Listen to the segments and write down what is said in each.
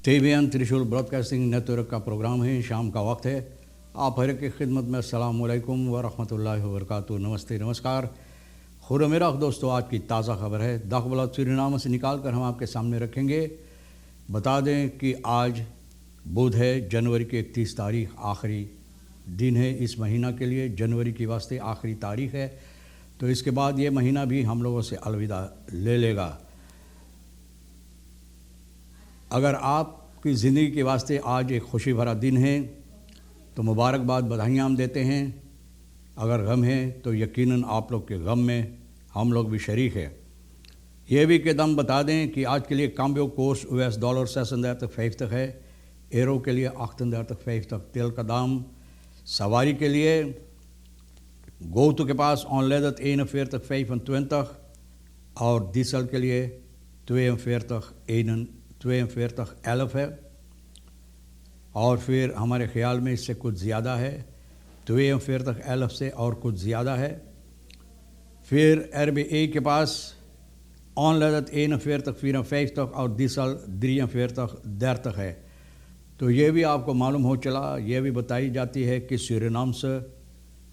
TVN त्रिशूल broadcasting network का programme है। शाम का वक्त है। आप हर की खिदमत में अस्सलाम वालेकुम व रहमतुल्लाहि व बरकातुहू। नमस्ते, नमस्कार। खुरमेरा दोस्तों, आज की ताज़ा खबर है दाखबला सूरीनाम से निकाल कर हम आपके सामने रखेंगे। बता दें कि आज बुध है, जनवरी की 31 तारीख आखिरी दिन है इस महीना के लिए। जनवरी के वास्ते आखिरी तारीख है, तो इसके बाद ये महीना भी हम लोगों से अलविदा ले लेगा। अगर आपकी ज़िंदगी के वास्ते आज एक खुशी भरा दिन है तो मुबारकबाद, बधाइयाँ हम देते हैं। अगर गम है तो यकीनन आप लोग के गम में हम लोग भी शरीक है। ये भी के दम बता दें कि आज के लिए काम्बियो कोर्स $US 36 है। एरो के लिए $38 तेल का दाम। सवारी के लिए गोतु के पास ऑनलेदत 41 और डीजल के लिए 42 है। और फिर हमारे ख्याल में इससे कुछ ज़्यादा है, 42 से और कुछ ज़्यादा है। फिर RBA के पास ऑनलेदत 41 और डीजल 43 है। तो ये भी आपको मालूम हो चला, ये भी बताई जाती है कि सूरीनाम से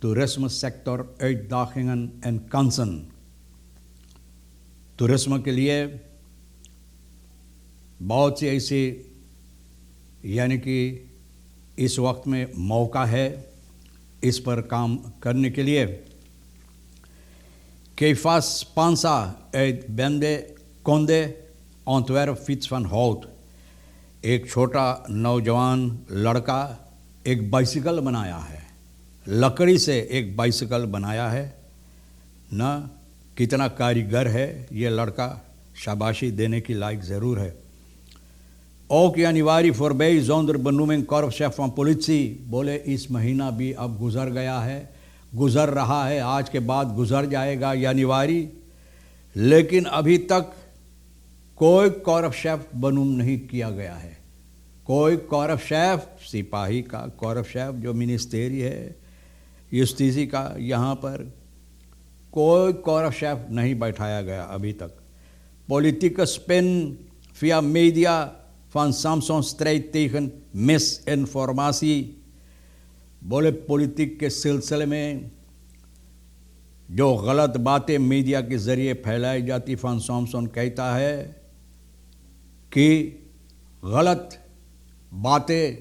tourism sector uitdagingen en kansen। Tourism के लिए बहुत सी ऐसी यानी कि इस वक्त में मौका है इस पर काम करने के लिए। Keifas Pansa uit Bende Konde Antwerp fiets van hout। एक छोटा नौजवान लड़का एक बाइसिकल बनाया है, लकड़ी से एक बाइसिकल बनाया है ना। कितना कारीगर है ये लड़का, शाबाशी देने की लायक ज़रूर है। Ook januari voorbij zonder benoeming korpschef van politie। बोले इस महीना भी अब गुज़र गया है, गुज़र रहा है, आज के बाद गुज़र जाएगा यानीवारी, लेकिन अभी तक कोई कॉर्पशेफ बनूम नहीं किया गया है। कोई कॉर्पशेफ, सिपाही का कॉर्पशेफ जो मिनिस्टेरी है युस्टीसी का, यहाँ पर कोई कॉर्पशेफ नहीं बैठाया गया अभी तक। Politieke spin via media van Samson strijd tegen misinformatie। बोले पॉलिटिक के सिलसिले में जो गलत बातें मीडिया के ज़रिए फैलाई जाती, फन सॉमसन कहता है कि गलत बातें,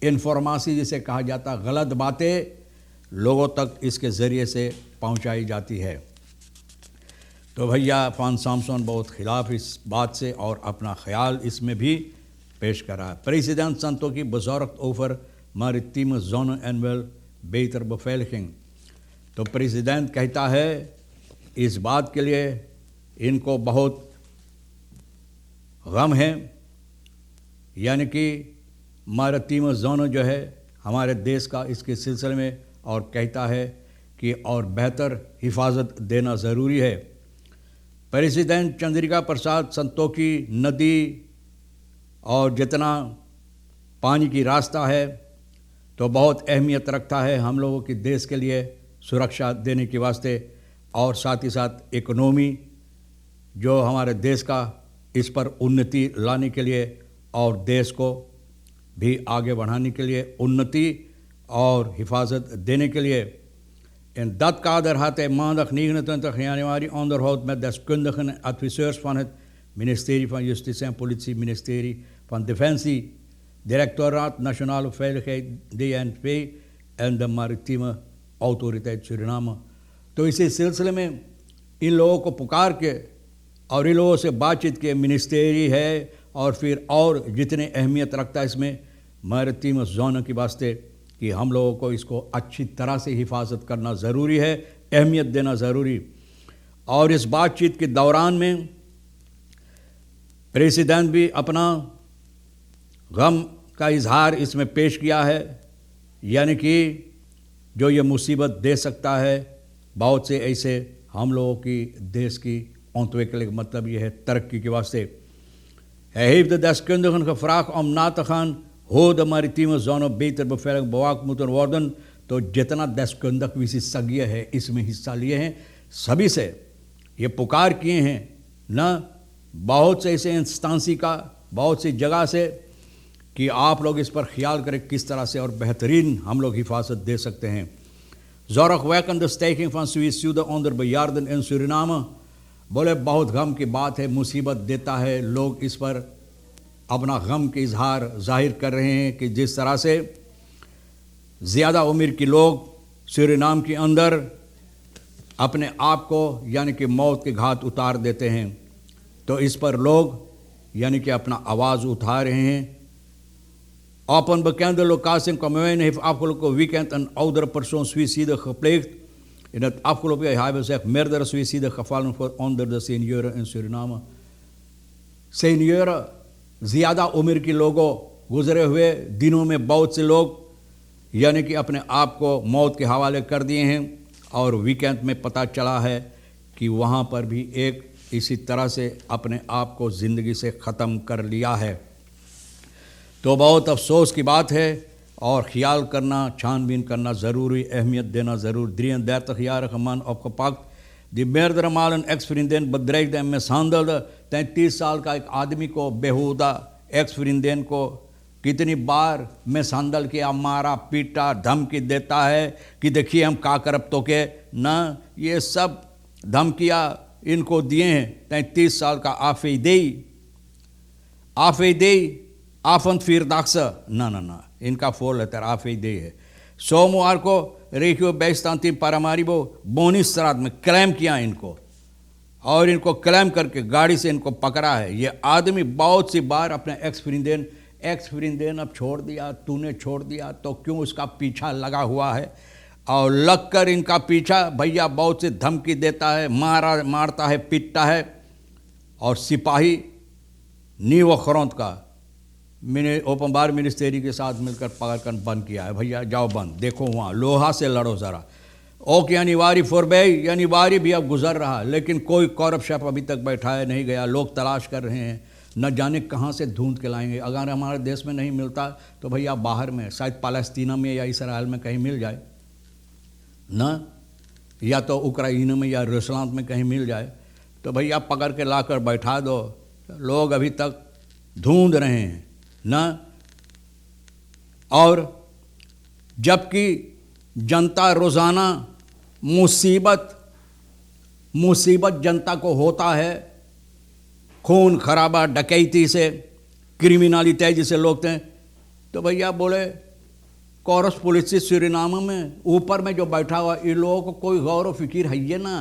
इन्फॉर्मेशन जिसे कहा जाता, गलत बातें लोगों तक इसके ज़रिए से पहुंचाई जाती है। तो भैया फन सॉमसन बहुत खिलाफ इस बात से और अपना ख्याल इसमें भी पेश करा। प्रेसिडेंट संतो की bezorgd over maritieme zone en wel beter beveiliging। तो प्रेसिडेंट कहता है इस बात के लिए इनको बहुत गम है, यानी कि मारितीम जोन जो है हमारे देश का, इसके सिलसिले में, और कहता है कि और बेहतर हिफाजत देना ज़रूरी है। प्रेसिडेंट चंद्रिका प्रसाद संतोखी नदी और जितना पानी की रास्ता है तो बहुत अहमियत रखता है हम लोगों की देश के लिए सुरक्षा देने के वास्ते, और साथ ही साथ इकोनॉमी जो हमारे देश का, इस पर उन्नति लाने के लिए और देश को भी आगे बढ़ाने के लिए, उन्नति और हिफाजत देने के लिए। In dat kader had hij maandag 29 januari onderhoud met deskundigen en adviseurs van het ministerie van Justitie en Politie-ministerie van Defensie, Directoraat Nationale Veiligheid DNV en de Maritieme Autoriteit Suriname। तो इसी सिलसिले में इन लोगों को पुकार के और इन लोगों से बातचीत के, मिनिस्टेरी है और फिर और जितने अहमियत रखता है इसमें मैरिटीम जोन की वास्ते, कि हम लोगों को इसको अच्छी तरह से हिफाजत करना ज़रूरी है, अहमियत देना ज़रूरी। और इस बातचीत के दौरान में प्रेसिडेंट भी अपना गम का इजहार इसमें पेश किया है, यानी कि जो ये मुसीबत दे सकता है बहुत से ऐसे हम लोगों की देश की ontwikkeling, मतलब ये है तरक्की के वास्ते। Hij heeft de deskundigen gevraagd om na te gaan hoe de maritieme zone beter beveiligd bewaakt moeten worden। तो जितना deskundig विशेषज्ञ है इसमें हिस्सा लिए हैं, सभी से ये पुकार किए हैं ना, बहुत से ऐसे इंस्टांसी का, बहुत सी जगह से कि आप लोग इस पर ख्याल करें किस तरह से और बेहतरीन हम लोग हिफाजत दे सकते हैं। ज़ोरकवेकंड स्टेकिंग फ्रॉम सुइसाइड ऑन द बेयार्डन इन सूरिनाम, बोले बहुत गम की बात है, मुसीबत देता है। लोग इस पर अपना गम के इजहार जाहिर कर रहे हैं कि जिस तरह से ज़्यादा उम्र के लोग सूरिनाम के अंदर अपने आप को यानी कि मौत के घाट उतार देते हैं, तो इस पर लोग यानी कि अपना आवाज़ उठा रहे हैं। Op een bekende locatie in Kamerun heeft afgelopen weekend een oudere persoon suïcide gepleegd. In het afgelopen jaar hebben zich meerdere suïcide gevallen voor onder de senioren in Suriname. Senioren, ज़्यादा उम्र के लोगों, गुजरे हुए दिनों में बहुत से लोग यानी कि अपने आप को मौत के हवाले कर दिए हैं, और वीकेंड में पता चला है कि वहाँ पर भी एक इसी तरह से अपने आप को ज़िंदगी से ख़त्म कर लिया है। तो बहुत अफसोस की बात है और ख्याल करना, छानबीन करना ज़रूरी, अहमियत देना ज़रूर। 33 jaar man opgepakt, die meerdere malen ex-vriendin bedreigde en mishandelde। 33 साल का एक आदमी को बेहुदा एक्स-फ्रेंडन को कितनी बार मिसहंदल किया, मारा पीटा, धमकी देता है कि देखिए हम का करब तो के ना, ये सब धमकियाँ इनको दिए हैं। 33 साल का आफेदे आफंत फिरदाक्स ना इनका फोल लेटर आफेदे है। सोमवार को रेखियो बेस्तांती पारामारिबो बोनिस सरात में क्लेम किया इनको, और इनको क्लेम करके गाड़ी से इनको पकड़ा है। ये आदमी बहुत सी बार अपने एक्स-फ्रेंडन अब छोड़ दिया, तूने छोड़ दिया तो क्यों उसका पीछा लगा हुआ है, और लगकर इनका पीछा भैया बहुत से धमकी देता है, मारता है, पीटता है। और सिपाही नीव खरौंत का ओपन बार मिनिस्ट्री के साथ मिलकर पकड़ कर बंद किया है। भैया जाओ बंद, देखो वहाँ लोहा से लड़ो ज़रा। ओके यानी वारी फॉरबे यानी वारी भी अब गुजर रहा, लेकिन कोई कौरव शेफ अभी तक बैठाया नहीं गया। लोग तलाश कर रहे हैं, न जाने कहाँ से ढूंढ के लाएंगे। अगर हमारे देश में नहीं मिलता तो भैया बाहर में, शायद पैलेस्टीना में या इसराइल में कहीं मिल जाए ना, या तो उक्राइन में या रूसलान में कहीं मिल जाए, तो भैया पकड़ के लाकर बैठा दो। लोग अभी तक ढूंढ रहे हैं ना। और जबकि जनता रोज़ाना मुसीबत जनता को होता है, खून खराबा, डकैती से, क्रिमिनलिटी जिसे लोग थे, तो भैया बोले कोरस पुलिस सूरिनाम में ऊपर में जो बैठा हुआ, इन लोगों को कोई गौर व फिक्र है ये ना,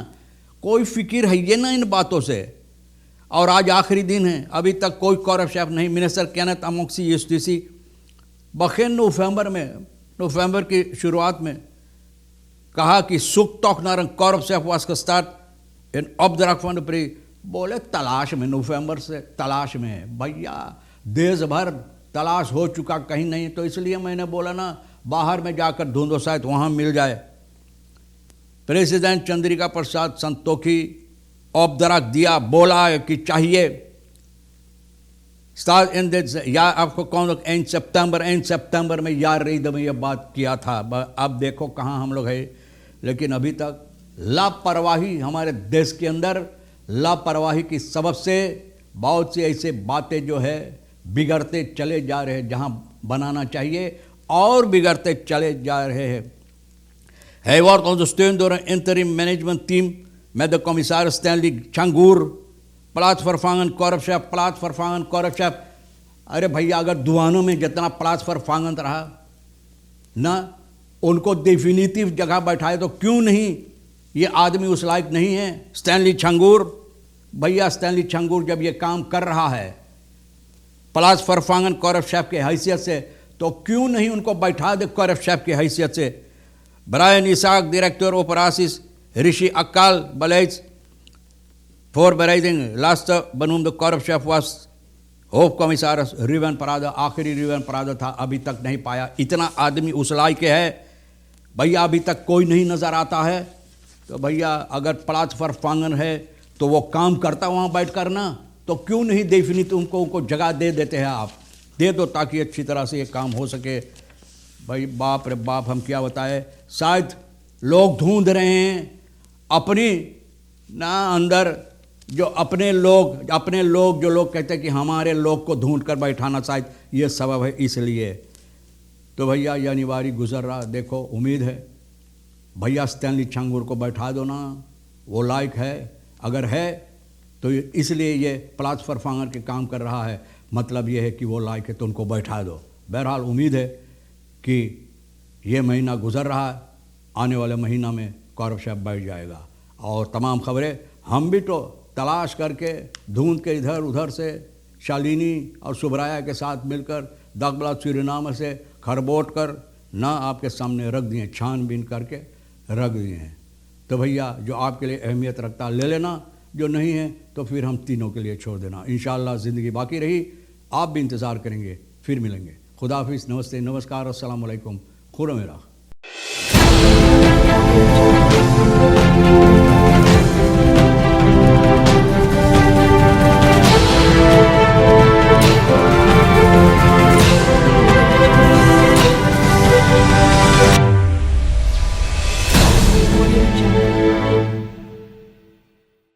कोई फिक्र है ये ना इन बातों से। और आज आखिरी दिन है, अभी तक कोई कौरव शेफ नहीं। मिनिस्टर केनेथ अमोक्सी यूस्टिसी बखेन नवंबर की शुरुआत में कहा कि सुख तोक नारंग कौरव शेफ वास का start in observe fund pre, बोले तलाश में, नवंबर से तलाश में है। भैया देश भर तलाश हो चुका, कहीं नहीं, तो इसलिए मैंने बोला ना बाहर में जाकर ढूंढो, शायद वहाँ मिल जाए। प्रेसिडेंट चंद्रिका प्रसाद संतोखी ऑब्जर्व दिया, बोला कि चाहिए स्टार्ट इन या आपको कौन लोग एंड सितंबर में यार रही में ये बात किया था। अब देखो कहाँ हम लोग है, लेकिन अभी तक लापरवाही, हमारे देश के अंदर लापरवाही की सबब से बहुत सी ऐसे बातें जो है बिगड़ते चले जा रहे हैं, जहाँ बनाना चाहिए और बिगड़ते चले जा रहे हैं। Hij wordt ondersteund door een interim management team met de commissaris Stanley Changoor, plaatsvervangend korpschef। अरे भैया अगर दुआनों में जितना plaatsvervangend रहा ना, उनको डेफिनेटिव जगह बैठाए तो क्यों नहीं, ये आदमी उस लायक नहीं है। स्टैनली छंगूर, भैया स्टैनली छंगूर जब ये काम कर रहा है plaatsvervangend korpschef की हैसियत से, तो क्यों नहीं उनको बैठा दे korpschef की हैसियत से। Brian Isaac, director operations, Rishi अक्काल बलेज voorbereiding, laatste benoemde korpschef was hoofdcommissaris Ruben Parada, आखिरी रुबेन परादा था, अभी तक नहीं पाया। इतना आदमी उस लायक है भैया, अभी तक कोई नहीं नज़र आता है। तो भैया अगर plaatsvervangend है तो वो काम करता वहाँ बैठ कर ना, तो क्यों नहीं डेफिनेटिव उनको जगह दे देते हैं, आप दे दो ताकि अच्छी तरह से ये काम हो सके। भाई बाप रे बाप, हम क्या बताएं। शायद लोग ढूंढ रहे हैं अपनी ना अंदर जो अपने लोग जो लोग कहते हैं कि हमारे लोग को ढूंढ कर बैठाना शायद ये सबब है इसलिए। तो भैया ये अनिवार्य गुजर रहा, देखो उम्मीद है भैया स्टैनली छंगूर को बैठा दो ना, वो लायक है, अगर है तो इसलिए ये प्लास्टर फांगर के काम कर रहा है, मतलब ये है कि वो लायक है तो उनको बैठा दो। बहरहाल उम्मीद है कि ये महीना गुजर रहा है, आने वाले महीना में कौरव साहब बैठ जाएगा और तमाम खबरें हम भी तो तलाश करके ढूंढ के इधर उधर से शालिनी और सुब्राया के साथ मिलकर दगबला सूरीनाम से खरबोट कर ना आपके सामने रख दिए, छानबीन करके रख दिए हैं। तो भैया जो आपके लिए अहमियत रखता ले लेना, जो नहीं है तो फिर हम तीनों के लिए छोड़ देना। इंशाअल्लाह ज़िंदगी बाकी रही, आप भी इंतज़ार करेंगे, फिर मिलेंगे। खुदा हाफिज़, नमस्ते, नमस्कार, अस्सलाम वालेकुम, खुदा मेरा।